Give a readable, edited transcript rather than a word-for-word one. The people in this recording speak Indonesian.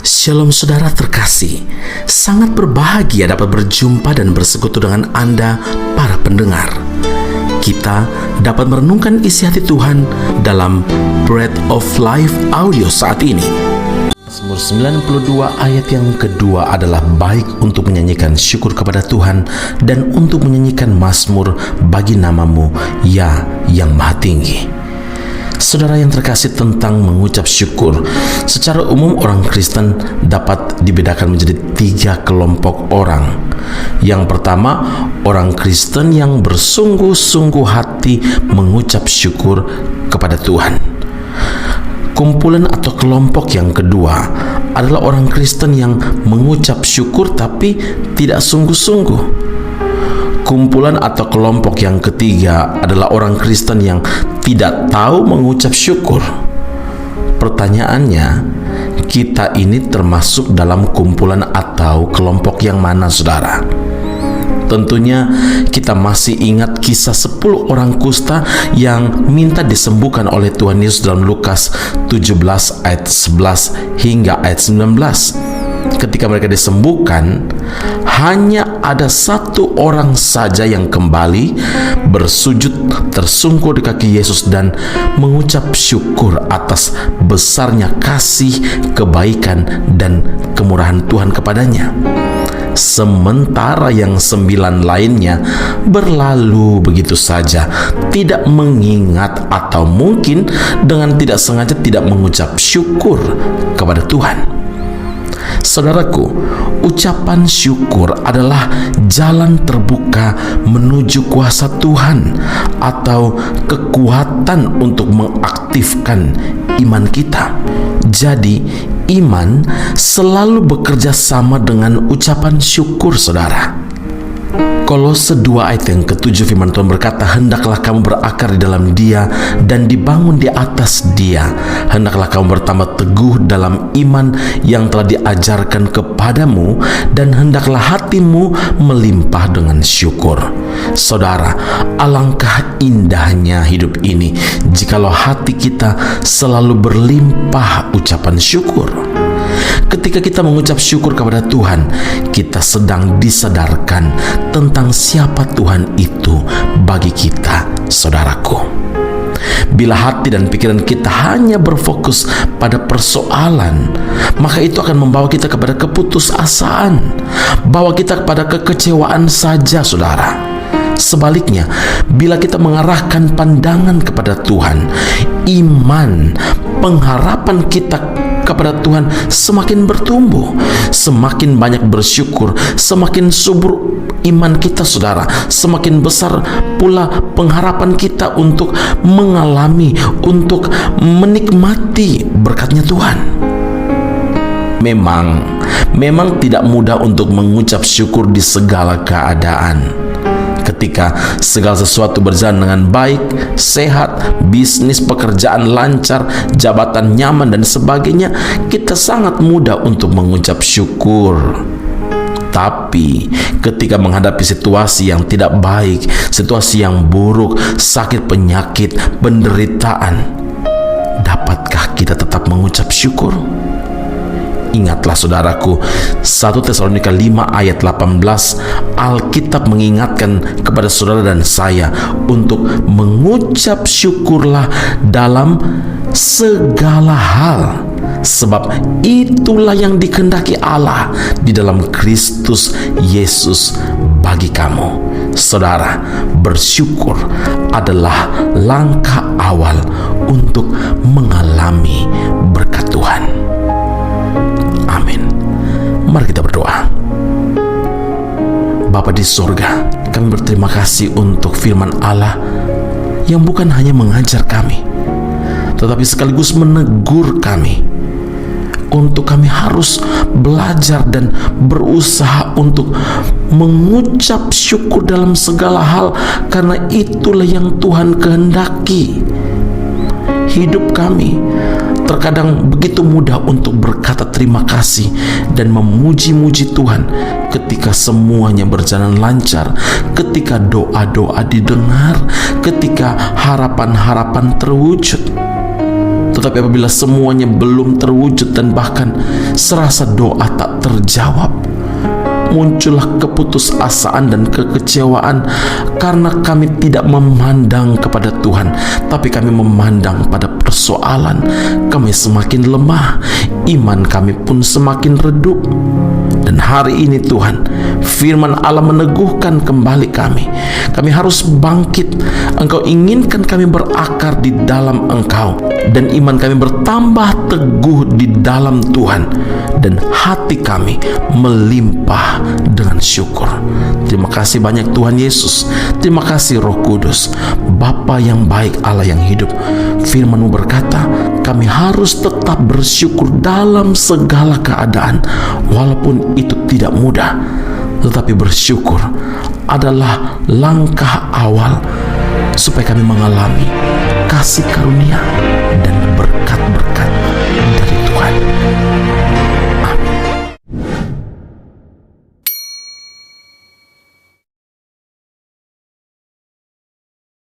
Shalom saudara terkasih, sangat berbahagia dapat berjumpa dan bersekutu dengan Anda para pendengar. Kita dapat merenungkan isi hati Tuhan dalam Bread of Life audio saat ini. Mazmur 92 ayat yang kedua adalah baik untuk menyanyikan syukur kepada Tuhan dan untuk menyanyikan mazmur bagi namamu, ya yang maha tinggi. Saudara yang terkasih, tentang mengucap syukur, secara umum orang Kristen dapat dibedakan menjadi 3 kelompok orang. Yang pertama, orang Kristen yang bersungguh-sungguh hati mengucap syukur kepada Tuhan. Kumpulan atau kelompok yang kedua adalah orang Kristen yang mengucap syukur tapi tidak sungguh-sungguh. Kumpulan atau kelompok yang ketiga adalah orang Kristen yang tidak tahu mengucap syukur. Pertanyaannya, kita ini termasuk dalam kumpulan atau kelompok yang mana, saudara? Tentunya kita masih ingat kisah 10 orang kusta yang minta disembuhkan oleh Tuhan Yesus dalam Lukas 17 ayat 11 hingga ayat 19. Ketika mereka disembuhkan, hanya ada 1 orang saja yang kembali bersujud tersungkur di kaki Yesus dan mengucap syukur atas besarnya kasih, kebaikan, dan kemurahan Tuhan kepadanya. Sementara yang 9 lainnya berlalu begitu saja, tidak mengingat atau mungkin dengan tidak sengaja tidak mengucap syukur kepada Tuhan. Saudaraku, ucapan syukur adalah jalan terbuka menuju kuasa Tuhan atau kekuatan untuk mengaktifkan iman kita. Jadi, iman selalu bekerja sama dengan ucapan syukur, saudara. Kolose 2 ayat yang ke-7 firman Tuhan berkata, hendaklah kamu berakar di dalam Dia dan dibangun di atas Dia. Hendaklah kamu bertambah teguh dalam iman yang telah diajarkan kepadamu, dan hendaklah hatimu melimpah dengan syukur. Saudara, alangkah indahnya hidup ini jikalau hati kita selalu berlimpah ucapan syukur. Ketika kita mengucap syukur kepada Tuhan, kita sedang disadarkan tentang siapa Tuhan itu bagi kita, saudaraku. Bila hati dan pikiran kita hanya berfokus pada persoalan, maka itu akan membawa kita kepada keputusasaan, bawa kita kepada kekecewaan saja, saudara. Sebaliknya, bila kita mengarahkan pandangan kepada Tuhan, iman, pengharapan kita kepada Tuhan semakin bertumbuh, semakin banyak bersyukur, semakin subur iman kita, saudara, semakin besar pula pengharapan kita untuk mengalami, untuk menikmati berkatnya Tuhan. Memang tidak mudah untuk mengucap syukur di segala keadaan. Ketika segala sesuatu berjalan dengan baik, sehat, bisnis, pekerjaan lancar, jabatan nyaman, dan sebagainya, kita sangat mudah untuk mengucap syukur. Tapi ketika menghadapi situasi yang tidak baik, situasi yang buruk, sakit, penyakit, penderitaan, dapatkah kita tetap mengucap syukur? Ingatlah, saudaraku, 1 Tesalonika 5 ayat 18, Alkitab mengingatkan kepada saudara dan saya untuk mengucap syukurlah dalam segala hal, sebab itulah yang dikehendaki Allah di dalam Kristus Yesus bagi kamu. Saudara, bersyukur adalah langkah awal untuk mengalami berkat Tuhan. Amin. Mari kita berdoa. Bapa di sorga, kami berterima kasih untuk firman Allah yang bukan hanya mengajar kami, tetapi sekaligus menegur kami untuk kami harus belajar dan berusaha untuk mengucap syukur dalam segala hal, karena itulah yang Tuhan kehendaki. Hidup kami terkadang begitu mudah untuk berkata terima kasih dan memuji-muji Tuhan ketika semuanya berjalan lancar, ketika doa-doa didengar, ketika harapan-harapan terwujud. Tetapi apabila semuanya belum terwujud dan bahkan serasa doa tak terjawab, muncullah keputusasaan dan kekecewaan karena kami tidak memandang kepada Tuhan, tapi kami memandang pada persoalan. Kami semakin lemah, iman kami pun semakin redup. Dan hari ini Tuhan, firman Allah meneguhkan kembali kami. Kami harus bangkit. Engkau inginkan kami berakar di dalam Engkau, dan iman kami bertambah teguh di dalam Tuhan, dan hati kami melimpah dengan syukur. Terima kasih banyak Tuhan Yesus. Terima kasih Roh Kudus, Bapa yang baik, Allah yang hidup. Firman-Mu berkata, kami harus tetap bersyukur dalam segala keadaan, walaupun itu tidak mudah. Tetapi bersyukur adalah langkah awal supaya kami mengalami kasih karunia dan